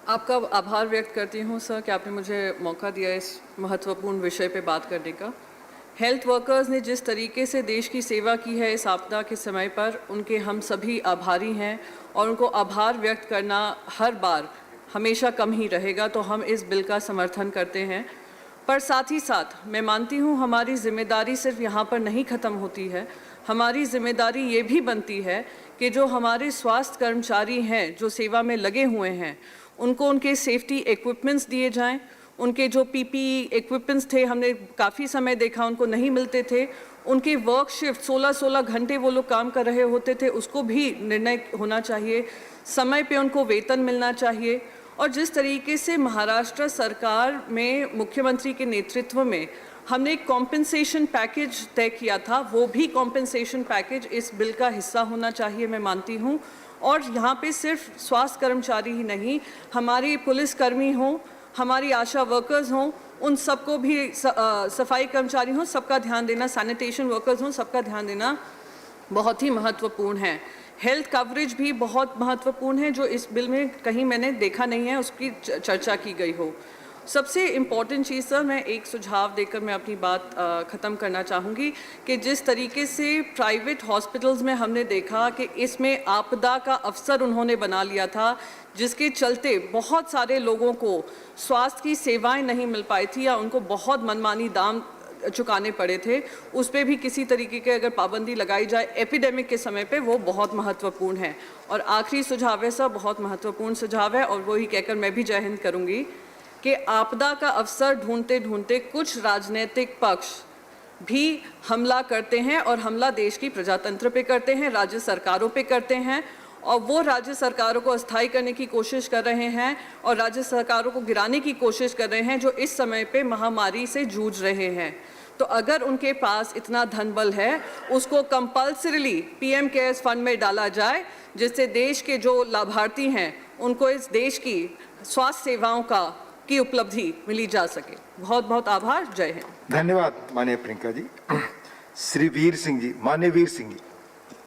आपका आभार व्यक्त करती हूँ सर कि आपने मुझे मौका दिया इस महत्वपूर्ण विषय पे बात करने का। हेल्थ वर्कर्स ने जिस तरीके से देश की सेवा की है इस आपदा के समय पर, उनके हम सभी आभारी हैं और उनको आभार व्यक्त करना हर बार हमेशा कम ही रहेगा, तो हम इस बिल का समर्थन करते हैं। पर साथ ही साथ मैं मानती हूँ हमारी जिम्मेदारी सिर्फ यहाँ पर नहीं ख़त्म होती है। हमारी जिम्मेदारी ये भी बनती है कि जो हमारे स्वास्थ्य कर्मचारी हैं जो सेवा में लगे हुए हैं, उनको उनके सेफ्टी इक्विपमेंट्स दिए जाएं। उनके जो पीपीई इक्विपमेंट्स थे, हमने काफ़ी समय देखा उनको नहीं मिलते थे। उनके वर्क शिफ्ट 16-16 घंटे वो लोग काम कर रहे होते थे, उसको भी निर्णय होना चाहिए। समय पे उनको वेतन मिलना चाहिए। और जिस तरीके से महाराष्ट्र सरकार में मुख्यमंत्री के नेतृत्व में हमने एक कॉम्पेंसेशन पैकेज तय किया था, वो भी कॉम्पेंसेशन पैकेज इस बिल का हिस्सा होना चाहिए, मैं मानती हूँ। और यहाँ पे सिर्फ स्वास्थ्य कर्मचारी ही नहीं, हमारे पुलिसकर्मी हों, हमारी आशा वर्कर्स हों, उन सबको भी सफाई कर्मचारी हों, सबका ध्यान देना, सैनिटेशन वर्कर्स हों, सबका ध्यान देना बहुत ही महत्वपूर्ण है। हेल्थ कवरेज भी बहुत महत्वपूर्ण है, जो इस बिल में कहीं मैंने देखा नहीं है उसकी चर्चा की गई हो। सबसे इम्पॉर्टेंट चीज़ सर, मैं एक सुझाव देकर मैं अपनी बात ख़त्म करना चाहूँगी कि जिस तरीके से प्राइवेट हॉस्पिटल्स में हमने देखा कि इसमें आपदा का अवसर उन्होंने बना लिया था, जिसके चलते बहुत सारे लोगों को स्वास्थ्य की सेवाएं नहीं मिल पाई थी या उनको बहुत मनमानी दाम चुकाने पड़े थे, उस पर भी किसी तरीके के अगर पाबंदी लगाई जाए एपिडेमिक के समय पे, वो बहुत महत्वपूर्ण है। और आखिरी सुझाव है सर, बहुत महत्वपूर्ण सुझाव है, और वही कहकर मैं भी जय हिंद करूँगी कि आपदा का अवसर ढूंढते ढूंढते कुछ राजनीतिक पक्ष भी हमला करते हैं, और हमला देश की प्रजातंत्र पे करते हैं, राज्य सरकारों पे करते हैं, और वो राज्य सरकारों को अस्थायी करने की कोशिश कर रहे हैं और राज्य सरकारों को गिराने की कोशिश कर रहे हैं जो इस समय पे महामारी से जूझ रहे हैं। तो अगर उनके पास इतना धन बल है, उसको कंपल्सरीली पीएम केयर्स फंड में डाला जाए, जिससे देश के जो लाभार्थी हैं उनको इस देश की स्वास्थ्य सेवाओं की उपलब्धि मिली जा सके। बहुत बहुत आभार। जय हिंद। धन्यवाद माननीय प्रियंका जी। श्री वीर सिंह जी, माननीय वीर सिंह जी।